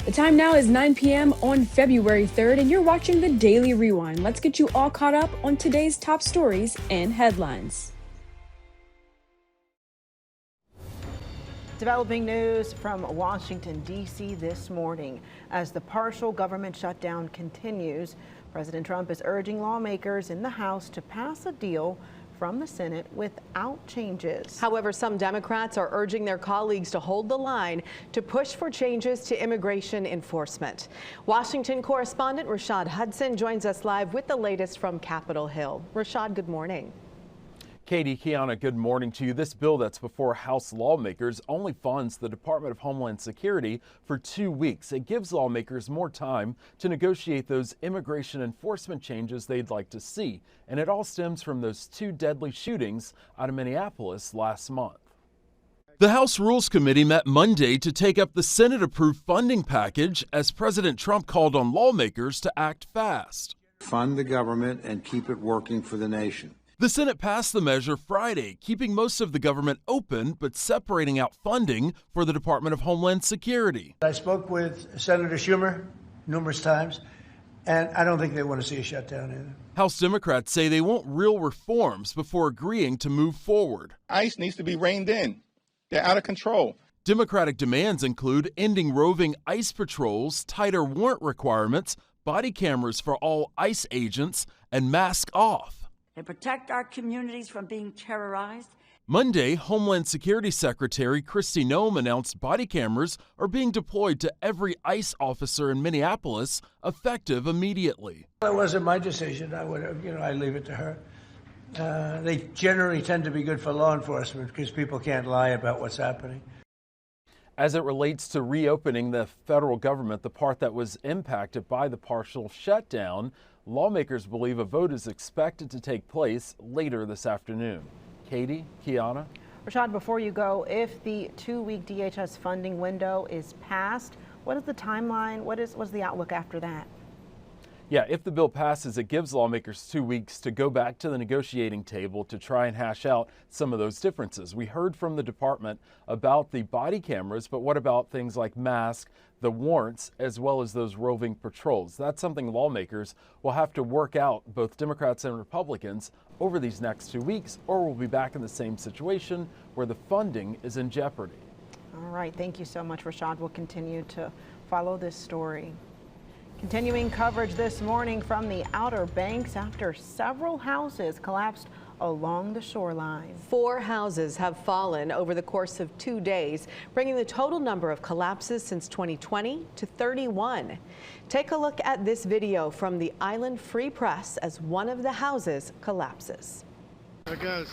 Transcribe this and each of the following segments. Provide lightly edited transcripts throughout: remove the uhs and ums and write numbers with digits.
The time now is 9 p.m. on February 3rd, and you're watching the Daily Rewind. Let's get you all caught up on today's top stories and headlines. Developing news from Washington, D.C. this morning. As the partial government shutdown continues, President Trump is urging lawmakers in the House to pass a deal from the Senate without changes. However, some Democrats are urging their colleagues to hold the line to push for changes to immigration enforcement. Washington correspondent Rashad Hudson joins us live with the latest from Capitol Hill. Rashad, good morning. Katie, Kiana, good morning to you. This bill that's before House lawmakers only funds the Department of Homeland Security for 2 weeks. It gives lawmakers more time to negotiate those immigration enforcement changes they'd like to see. And it all stems from those 2 deadly shootings out of Minneapolis last month. The House Rules Committee met Monday to take up the Senate-approved funding package as President Trump called on lawmakers to act fast. Fund the government and keep it working for the nation. The Senate passed the measure Friday, keeping most of the government open but separating out funding for the Department of Homeland Security. I spoke with Senator Schumer numerous times, and I don't think they want to see a shutdown either. House Democrats say they want real reforms before agreeing to move forward. ICE needs to be reined in. They're out of control. Democratic demands include ending roving ICE patrols, tighter warrant requirements, body cameras for all ICE agents, and mask off. They protect our communities from being terrorized. Monday, Homeland Security Secretary Kristi Noem announced body cameras are being deployed to every ICE officer in Minneapolis, effective immediately. It wasn't my decision. I leave it to her. They generally tend to be good for law enforcement because people can't lie about what's happening. As it relates to reopening the federal government, the part that was impacted by the partial shutdown, lawmakers believe a vote is expected to take place later this afternoon. Katie, Kiana. Rashad, before you go, if the 2-week DHS funding window is passed, what is the timeline? What's the outlook after that? Yeah, if the bill passes, it gives lawmakers 2 weeks to go back to the negotiating table to try and hash out some of those differences. We heard from the department about the body cameras, but what about things like masks, the warrants, as well as those roving patrols? That's something lawmakers will have to work out, both Democrats and Republicans, over these next 2 weeks, or we'll be back in the same situation where the funding is in jeopardy. All right, thank you so much, Rashad. We'll continue to follow this story. Continuing coverage this morning from the Outer Banks after several houses collapsed along the shoreline. 4 houses have fallen over the course of 2 days, bringing the total number of collapses since 2020 to 31. Take a look at this video from the Island Free Press as one of the houses collapses. There it goes.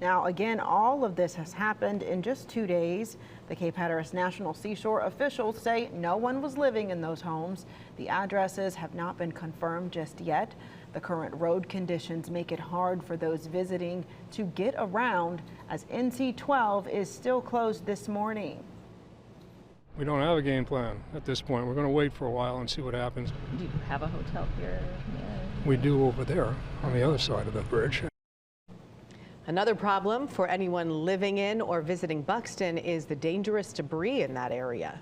Now, again, all of this has happened in just 2 days. The Cape Hatteras National Seashore officials say no one was living in those homes. The addresses have not been confirmed just yet. The current road conditions make it hard for those visiting to get around as NC-12 is still closed this morning. We don't have a game plan at this point. We're going to wait for a while and see what happens. Do you have a hotel here? Yeah. We do over there on the other side of the bridge. Another problem for anyone living in or visiting Buxton is the dangerous debris in that area.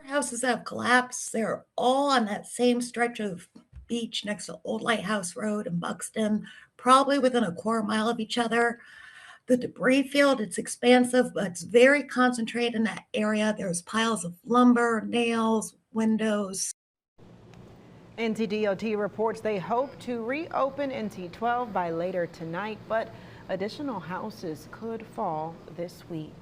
Houses that have collapsed, they're all on that same stretch of beach next to Old Lighthouse Road in Buxton, probably within a quarter mile of each other. The debris field, it's expansive, but it's very concentrated in that area. There's piles of lumber, nails, windows. NCDOT reports they hope to reopen NC-12 by later tonight, but additional houses could fall this week.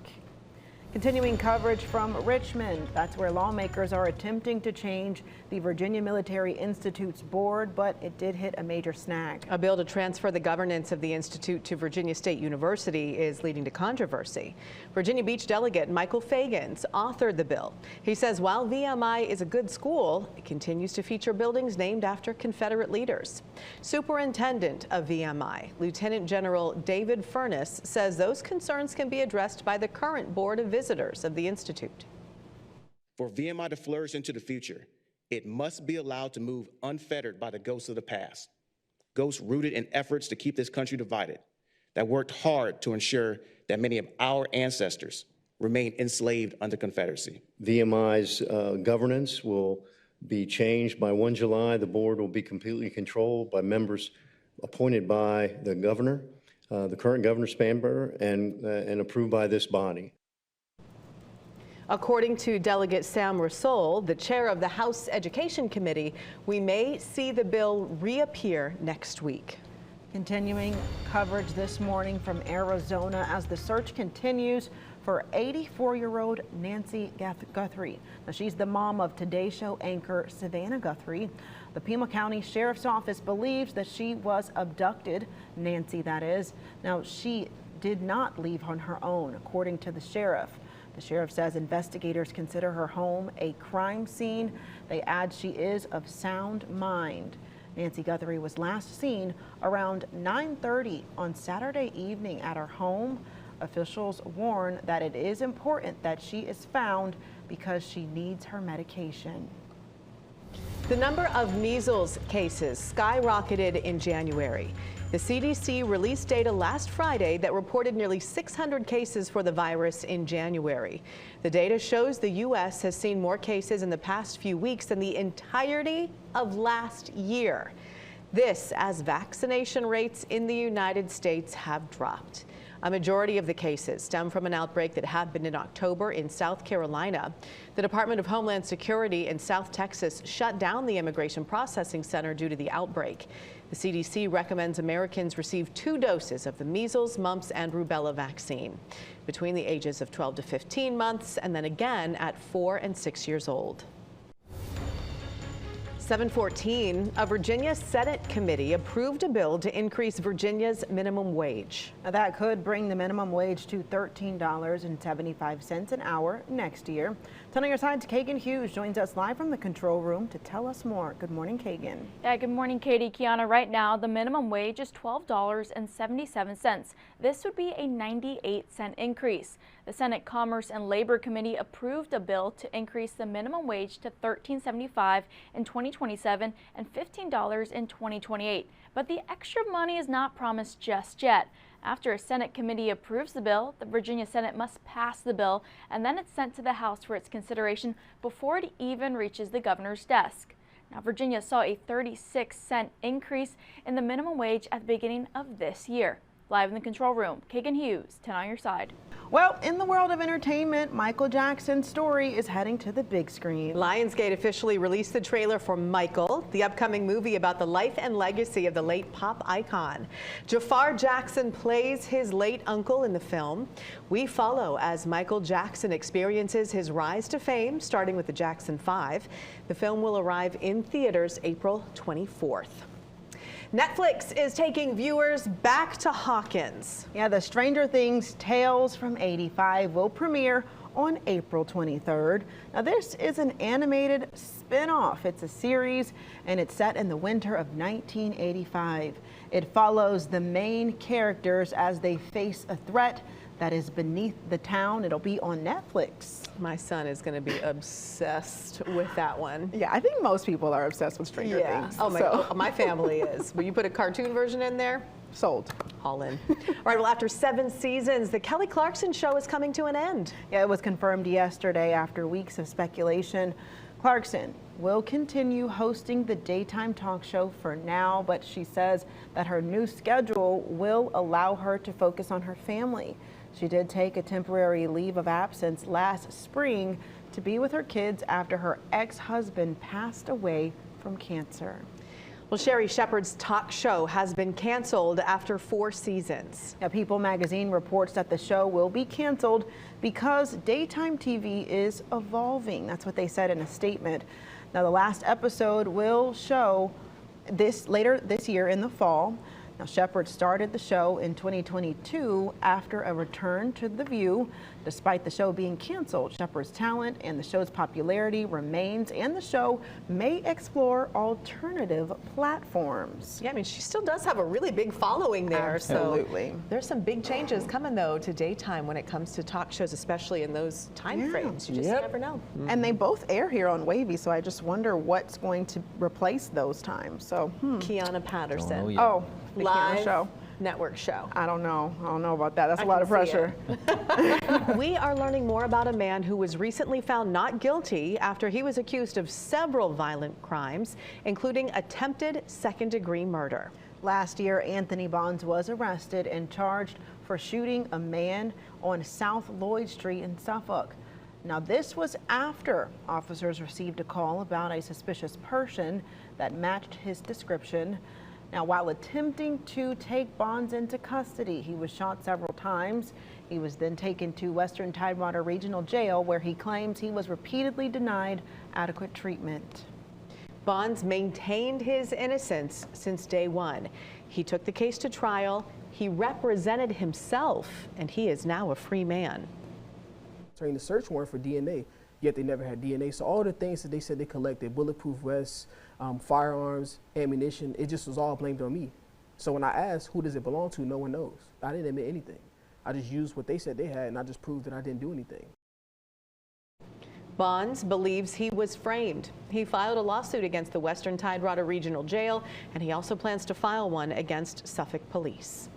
Continuing coverage from Richmond, that's where lawmakers are attempting to change the Virginia Military Institute's board, but it did hit a major snag. A bill to transfer the governance of the Institute to Virginia State University is leading to controversy. Virginia Beach delegate Michael Fagans authored the bill. He says while VMI is a good school, it continues to feature buildings named after Confederate leaders. Superintendent of VMI, Lieutenant General David Furness, says those concerns can be addressed by the current Board of Visitors of the Institute. For VMI to flourish into the future, it must be allowed to move unfettered by the ghosts of the past, ghosts rooted in efforts to keep this country divided, that worked hard to ensure that many of our ancestors remain enslaved under Confederacy. VMI's governance will be changed by 1 July. The board will be completely controlled by members appointed by the governor, the current governor Spanberger, and approved by this body. According to Delegate Sam Rasool, the chair of the House Education Committee, we may see the bill reappear next week. Continuing coverage this morning from Arizona as the search continues for 84-year-old Nancy Guthrie. Now, she's the mom of Today Show anchor Savannah Guthrie. The Pima County Sheriff's Office believes that she was abducted, Nancy that is. Now, she did not leave on her own, according to the sheriff. The sheriff says investigators consider her home a crime scene. They add she is of sound mind. Nancy Guthrie was last seen around 9:30 on Saturday evening at her home. Officials warn that it is important that she is found because she needs her medication. The number of measles cases skyrocketed in January. The CDC released data last Friday that reported nearly 600 cases for the virus in January. The data shows the U.S. has seen more cases in the past few weeks than the entirety of last year. This as vaccination rates in the United States have dropped. A majority of the cases stem from an outbreak that happened in October in South Carolina. The Department of Homeland Security in South Texas shut down the Immigration Processing Center due to the outbreak. The CDC recommends Americans receive 2 doses of the measles, mumps, and rubella vaccine between the ages of 12 to 15 months and then again at 4 and 6 years old. 7:14, a Virginia Senate committee approved a bill to increase Virginia's minimum wage. Now, that could bring the minimum wage to $13.75 an hour next year. 10 on your side, Kagan Hughes joins us live from the control room to tell us more. Good morning, Kagan. Yeah, good morning, Katie. Kiana, right now the minimum wage is $12.77. This would be a 98-cent increase. The Senate Commerce and Labor Committee approved a bill to increase the minimum wage to $13.75 in 2027 and $15 in 2028. But the extra money is not promised just yet. After a Senate committee approves the bill, the Virginia Senate must pass the bill, and then it's sent to the House for its consideration before it even reaches the governor's desk. Now, Virginia saw a 36-cent increase in the minimum wage at the beginning of this year. Live in the control room, Kagan Hughes, 10 on your side. Well, in the world of entertainment, Michael Jackson's story is heading to the big screen. Lionsgate officially released the trailer for Michael, the upcoming movie about the life and legacy of the late pop icon. Jafar Jackson plays his late uncle in the film. We follow as Michael Jackson experiences his rise to fame, starting with the Jackson 5. The film will arrive in theaters April 24th. Netflix is taking viewers back to Hawkins. Yeah, the Stranger Things Tales from '85 will premiere on April 23rd. Now, this is an animated spin-off. It's a series, and it's set in the winter of 1985. It follows the main characters as they face a threat that is beneath the town. It'll be on Netflix. My son is going to be obsessed with that one. Yeah, I think most people are obsessed with Stranger Things. Oh my family is. Will you put a cartoon version in there? Sold. All in. All right, well, after 7 seasons, the Kelly Clarkson show is coming to an end. Yeah, it was confirmed yesterday after weeks of speculation. Clarkson will continue hosting the daytime talk show for now, but she says that her new schedule will allow her to focus on her family. She did take a temporary leave of absence last spring to be with her kids after her ex-husband passed away from cancer. Well, Sherry Shepherd's talk show has been canceled after 4 seasons. Now, People magazine reports that the show will be canceled because daytime TV is evolving. That's what they said in a statement. Now, the last episode will show later this year in the fall. Now, Shepherd started the show in 2022 after a return to The View. Despite the show being canceled, Shepherd's talent and the show's popularity remains, and the show may explore alternative platforms. Yeah, I mean, she still does have a really big following there. Absolutely. So there's some big changes coming, though, to daytime when it comes to talk shows, especially in those time frames. You just never know. And they both air here on Wavy, so I just wonder what's going to replace those times. So, Kiana Patterson. Oh, the live Kiana show. Network show. I don't know about that. That's a lot of pressure. We are learning more about a man who was recently found not guilty after he was accused of several violent crimes, including attempted second-degree murder. Last year, Anthony Bonds was arrested and charged for shooting a man on South Lloyd Street in Suffolk. Now, this was after officers received a call about a suspicious person that matched his description. Now, while attempting to take Bonds into custody, he was shot several times. He was then taken to Western Tidewater Regional Jail, where he claims he was repeatedly denied adequate treatment. Bonds maintained his innocence since day one. He took the case to trial, he represented himself, and he is now a free man. Turning the search warrant for DNA, yet they never had DNA. So all the things that they said they collected, bulletproof vests, firearms, ammunition, it just was all blamed on me. So when I asked, who does it belong to, no one knows. I didn't admit anything. I just used what they said they had, and I just proved that I didn't do anything. Bonds believes he was framed. He filed a lawsuit against the Western Tidewater Regional Jail, and he also plans to file one against Suffolk Police.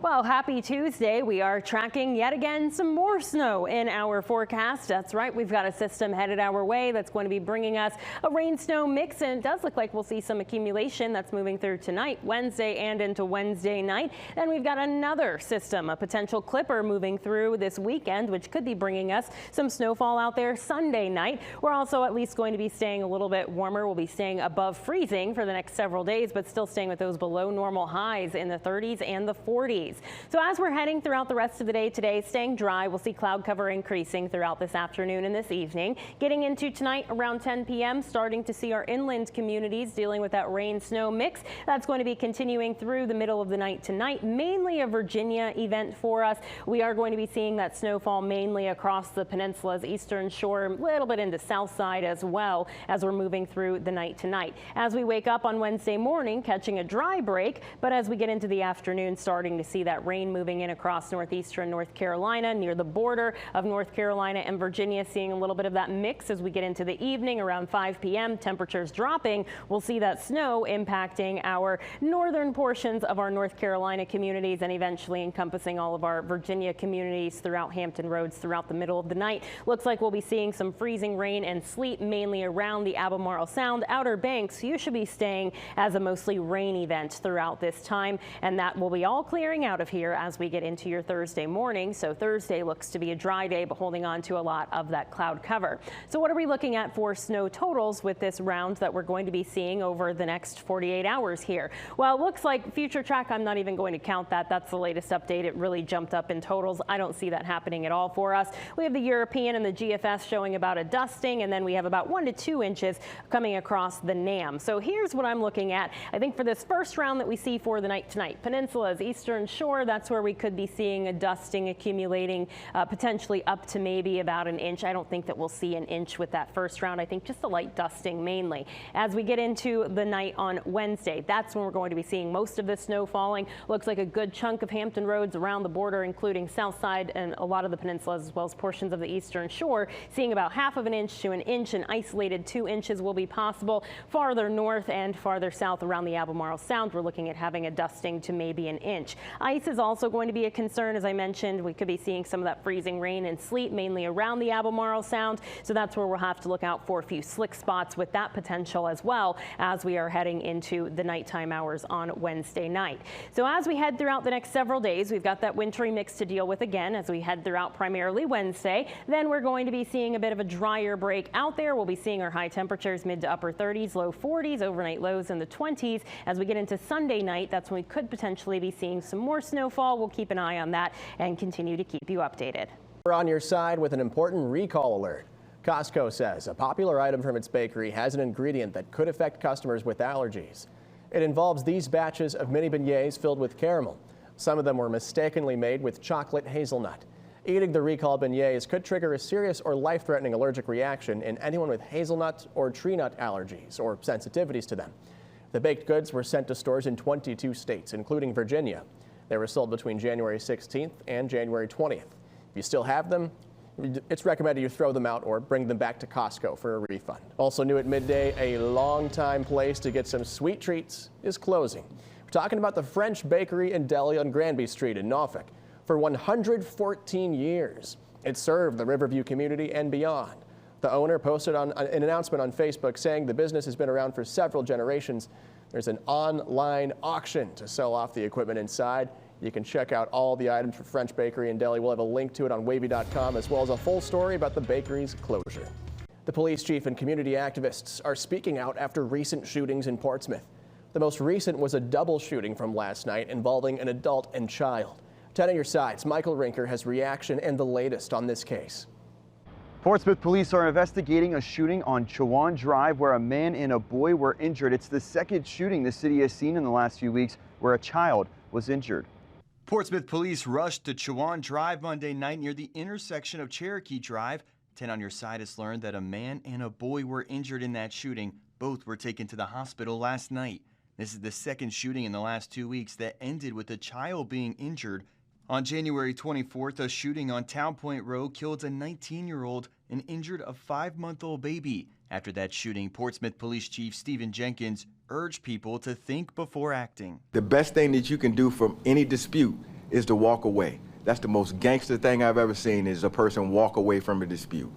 Well, happy Tuesday. We are tracking yet again some more snow in our forecast. That's right. We've got a system headed our way that's going to be bringing us a rain-snow mix, and it does look like we'll see some accumulation that's moving through tonight, Wednesday, and into Wednesday night. Then we've got another system, a potential clipper moving through this weekend, which could be bringing us some snowfall out there Sunday night. We're also at least going to be staying a little bit warmer. We'll be staying above freezing for the next several days, but still staying with those below normal highs in the 30s and the 40s. So as we're heading throughout the rest of the day today, staying dry, we'll see cloud cover increasing throughout this afternoon and this evening. Getting into tonight around 10 p.m., starting to see our inland communities dealing with that rain-snow mix. That's going to be continuing through the middle of the night tonight, mainly a Virginia event for us. We are going to be seeing that snowfall mainly across the peninsula's eastern shore, a little bit into south side as well as we're moving through the night tonight. As we wake up on Wednesday morning, catching a dry break, but as we get into the afternoon, starting to see that rain moving in across northeastern North Carolina near the border of North Carolina and Virginia, seeing a little bit of that mix as we get into the evening around 5 p.m. Temperatures dropping. We'll see that snow impacting our northern portions of our North Carolina communities and eventually encompassing all of our Virginia communities throughout Hampton Roads throughout the middle of the night. Looks like we'll be seeing some freezing rain and sleet mainly around the Albemarle Sound, Outer Banks. You should be staying as a mostly rain event throughout this time, and that will be all clearing out of here as we get into your Thursday morning. So Thursday looks to be a dry day, but holding on to a lot of that cloud cover. So what are we looking at for snow totals with this round that we're going to be seeing over the next 48 hours here? Well, it looks like future track, I'm not even going to count that. That's the latest update. It really jumped up in totals. I don't see that happening at all for us. We have the European and the GFS showing about a dusting, and then we have about 1 to 2 inches coming across the NAM. So here's what I'm looking at. I think for this first round that we see for the night tonight, Peninsula's eastern shore, that's where we could be seeing a dusting accumulating potentially up to maybe about an inch. I don't think that we'll see an inch with that first round. I think just a light dusting mainly. As we get into the night on Wednesday, that's when we're going to be seeing most of this snow falling. Looks like a good chunk of Hampton Roads around the border, including south side and a lot of the peninsulas as well as portions of the eastern shore, seeing about ½ of an inch to an inch, and isolated 2 inches will be possible. Farther north and farther south around the Albemarle Sound, we're looking at having a dusting to maybe an inch. Ice is also going to be a concern. As I mentioned, we could be seeing some of that freezing rain and sleet mainly around the Albemarle Sound. So that's where we'll have to look out for a few slick spots with that potential as well as we are heading into the nighttime hours on Wednesday night. So as we head throughout the next several days, we've got that wintry mix to deal with again as we head throughout primarily Wednesday. Then we're going to be seeing a bit of a drier break out there. We'll be seeing our high temperatures mid to upper 30s, low 40s, overnight lows in the 20s. As we get into Sunday night, that's when we could potentially be seeing some more snowfall. We'll keep an eye on that and continue to keep you updated. We're on your side with an important recall alert. Costco says a popular item from its bakery has an ingredient that could affect customers with allergies. It involves these batches of mini beignets filled with caramel. Some of them were mistakenly made with chocolate hazelnut. Eating the recalled beignets could trigger a serious or life-threatening allergic reaction in anyone with hazelnut or tree nut allergies or sensitivities to them. The baked goods were sent to stores in 22 states, including Virginia. They were sold between January 16th and January 20th. If you still have them, It's recommended you throw them out or bring them back to Costco for a refund. Also new at midday, a longtime place to get some sweet treats is closing. We're talking about the French Bakery and Deli on Granby Street in Norfolk. For 114 years, it served the Riverview community and beyond. The owner posted on an announcement on Facebook saying the business has been around for several generations. There's an online auction to sell off the equipment inside. You can check out all the items for French Bakery and Deli. We'll have a link to it on wavy.com, as well as a full story about the bakery's closure. The police chief and community activists are speaking out after recent shootings in Portsmouth. The most recent was a double shooting from last night involving an adult and child. 10 on your sides, Michael Rinker has reaction and the latest on this case. Portsmouth police are investigating a shooting on Chowan Drive where a man and a boy were injured. It's the second shooting the city has seen in the last few weeks where a child was injured. Portsmouth police rushed to Chowan Drive Monday night near the intersection of Cherokee Drive. 10 on your side has learned that a man and a boy were injured in that shooting. Both were taken to the hospital last night. This is the second shooting in the last 2 weeks that ended with a child being injured. On January 24th, a shooting on Town Point Road killed a 19-year-old and injured a 5-month-old baby. After that shooting, Portsmouth Police Chief Stephen Jenkins urged people to think before acting. The best thing that you can do from any dispute is to walk away. That's the most gangster thing I've ever seen, is a person walk away from a dispute.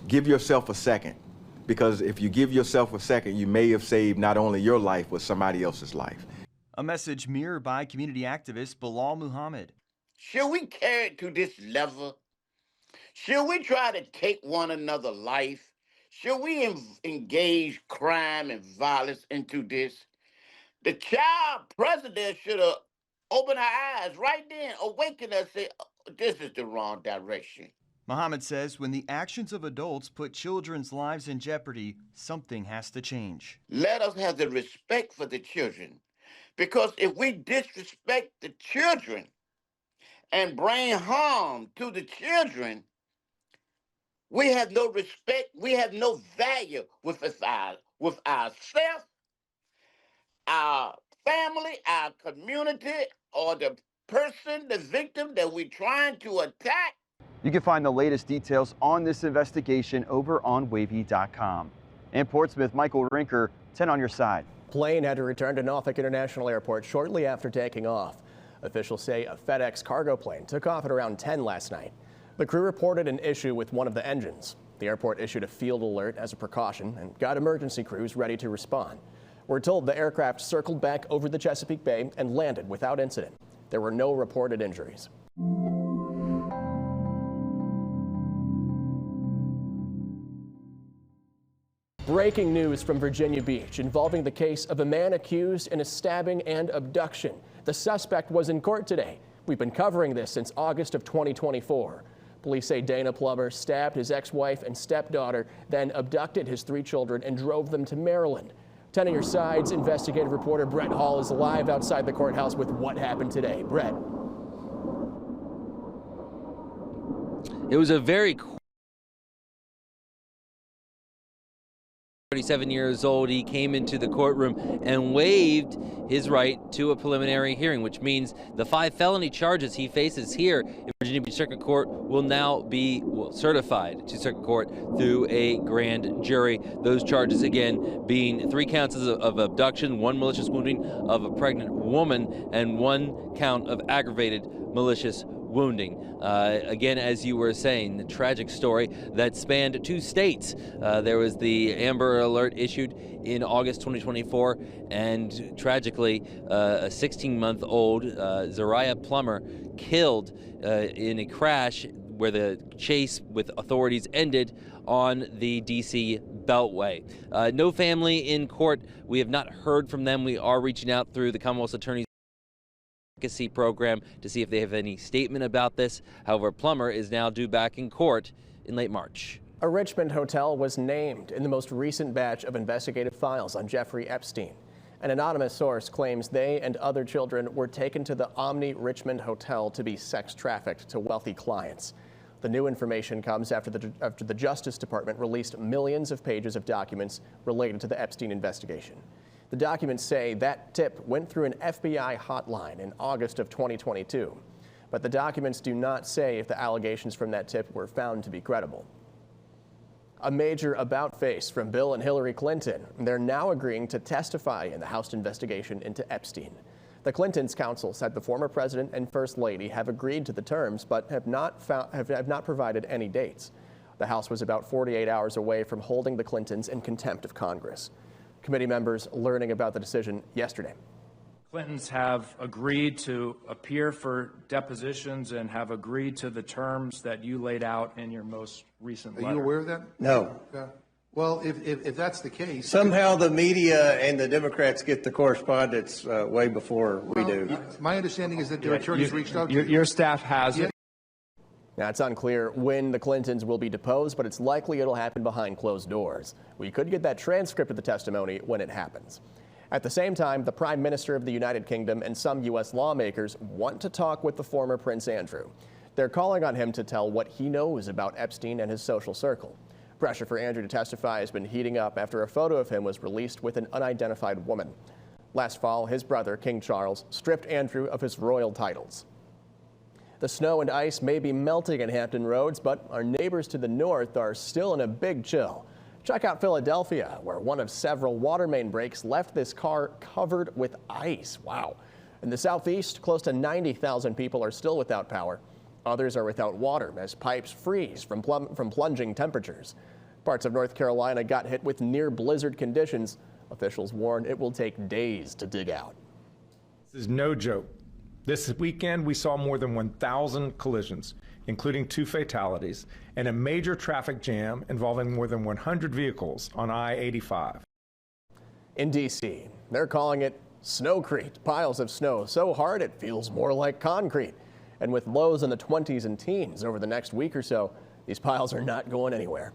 Give yourself a second, because if you give yourself a second, you may have saved not only your life, but somebody else's life. A message mirrored by community activist Bilal Muhammad. Should we carry it to this level? Should we try to take one another's life? Should we engage crime and violence into this? The child president should have opened our eyes right then, awakened us, say, this is the wrong direction. Muhammad says when the actions of adults put children's lives in jeopardy, something has to change. Let us have the respect for the children, because if we disrespect the children and bring harm to the children, we have no respect, we have no value with ourselves, our family, our community, or the person, the victim that we're trying to attack. You can find the latest details on this investigation over on wavy.com. In Portsmouth, Michael Rinker, 10 on your side. Plane had to return to Norfolk International Airport shortly after taking off. Officials say a FedEx cargo plane took off at around 10 last night. The crew reported an issue with one of the engines. The airport issued a field alert as a precaution and got emergency crews ready to respond. We're told the aircraft circled back over the Chesapeake Bay and landed without incident. There were no reported injuries. Breaking news from Virginia Beach involving the case of a man accused in a stabbing and abduction. The suspect was in court today. We've been covering this since August of 2024. Police say Dana Plummer stabbed his ex-wife and stepdaughter, then abducted his 3 children and drove them to Maryland. 10 on your sides, investigative reporter Brett Hall is live outside the courthouse with what happened today. Brett. It was a very 37 years old. He came into the courtroom and waived his right to a preliminary hearing, which means the 5 felony charges he faces here in Virginia Beach Circuit Court will now be certified to Circuit Court through a grand jury. Those charges, again, being 3 counts of abduction, 1 malicious wounding of a pregnant woman, and 1 count of aggravated malicious wounding. Again, as you were saying, the tragic story that spanned 2 states. There was the Amber Alert issued in August 2024, and tragically, a 16-month-old Zariah Plummer killed in a crash where the chase with authorities ended on the D.C. Beltway. No family in court. We have not heard from them. We are reaching out through the Commonwealth's Attorney's Advocacy program to see if they have any statement about this. However, Plummer is now due back in court in late March. A Richmond hotel was named in the most recent batch of investigative files on Jeffrey Epstein. An anonymous source claims they and other children were taken to the Omni Richmond Hotel to be sex trafficked to wealthy clients. The new information comes after the Justice Department released millions of pages of documents related to the Epstein investigation. The documents say that tip went through an FBI hotline in August of 2022. but the documents do not say if the allegations from that tip were found to be credible. A major about-face from Bill and Hillary Clinton. They're now agreeing to testify in the House investigation into Epstein. The Clintons' counsel said the former president and first lady have agreed to the terms, but have not provided any dates. The House was about 48 hours away from holding the Clintons in contempt of Congress. Committee members learning about the decision yesterday. Clintons have agreed to appear for depositions and have agreed to the terms that you laid out in your most recent letter. Are you aware of that? No. Well, if that's the case... Somehow the media and the Democrats get the correspondence way before we do. My understanding is that their attorneys reached out to you. Your staff has it. Now, it's unclear when the Clintons will be deposed, but it's likely it'll happen behind closed doors. We could get that transcript of the testimony when it happens. At the same time, the Prime Minister of the United Kingdom and some U.S. lawmakers want to talk with the former Prince Andrew. They're calling on him to tell what he knows about Epstein and his social circle. Pressure for Andrew to testify has been heating up after a photo of him was released with an unidentified woman. Last fall, his brother, King Charles, stripped Andrew of his royal titles. The snow and ice may be melting in Hampton Roads, but our neighbors to the north are still in a big chill. Check out Philadelphia, where one of several water main breaks left this car covered with ice. Wow. In the southeast, close to 90,000 people are still without power. Others are without water as pipes freeze from plunging temperatures. Parts of North Carolina got hit with near blizzard conditions. Officials warn it will take days to dig out. This is no joke. This weekend, we saw more than 1,000 collisions, including 2 fatalities, and a major traffic jam involving more than 100 vehicles on I-85. In D.C., they're calling it snowcrete. Piles of snow so hard it feels more like concrete. And with lows in the 20s and teens over the next week or so, these piles are not going anywhere.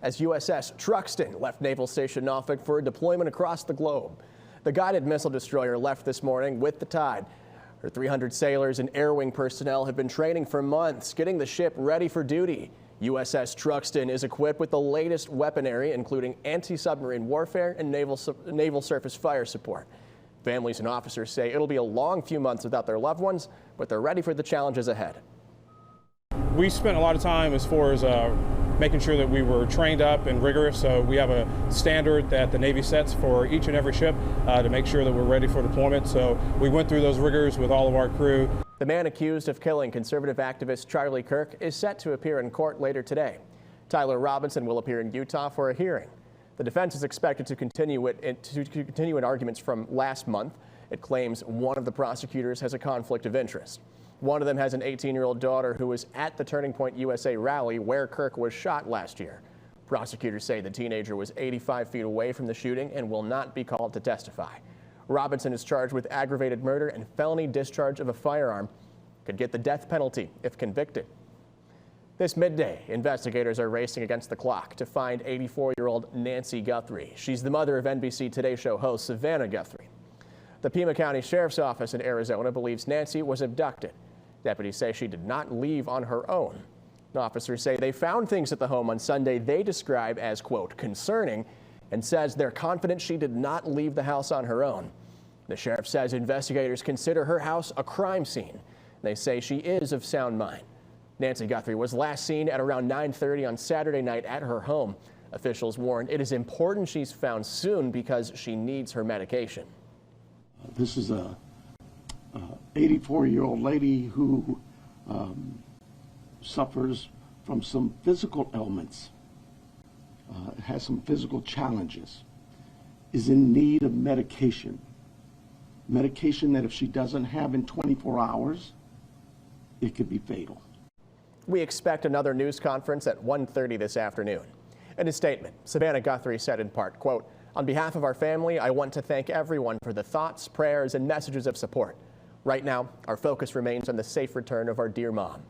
As USS Truxtun left Naval Station Norfolk for a deployment across the globe. The guided missile destroyer left this morning with the tide. Her 300 sailors and air wing personnel have been training for months, getting the ship ready for duty. USS Truxtun is equipped with the latest weaponry, including anti-submarine warfare and naval surface fire support. Families and officers say it'll be a long few months without their loved ones, but they're ready for the challenges ahead. We spent a lot of time as far as making sure that we were trained up and rigorous. So we have a standard that the Navy sets for each and every ship to make sure that we're ready for deployment. So we went through those rigors with all of our crew. The man accused of killing conservative activist Charlie Kirk is set to appear in court later today. Tyler Robinson will appear in Utah for a hearing. The defense is expected to continue in arguments from last month. It claims one of the prosecutors has a conflict of interest. One of them has an 18-year-old daughter who was at the Turning Point USA rally where Kirk was shot last year. Prosecutors say the teenager was 85 feet away from the shooting and will not be called to testify. Robinson is charged with aggravated murder and felony discharge of a firearm. Could get the death penalty if convicted. This midday, investigators are racing against the clock to find 84-year-old Nancy Guthrie. She's the mother of NBC Today Show host Savannah Guthrie. The Pima County Sheriff's Office in Arizona believes Nancy was abducted. Deputies say she did not leave on her own. Officers say they found things at the home on Sunday they describe as, quote, concerning, and says they're confident she did not leave the house on her own. The sheriff says investigators consider her house a crime scene. They say she is of sound mind. Nancy Guthrie was last seen at around 9:30 on Saturday night at her home. Officials warn it is important she's found soon because she needs her medication. This is a 84-year-old lady who suffers from some physical ailments, has some physical challenges, is in need of medication. Medication that if she doesn't have in 24 hours, it could be fatal. We expect another news conference at 1:30 this afternoon. In a statement, Savannah Guthrie said in part, quote, "On behalf of our family, I want to thank everyone for the thoughts, prayers, and messages of support. Right now, our focus remains on the safe return of our dear mom."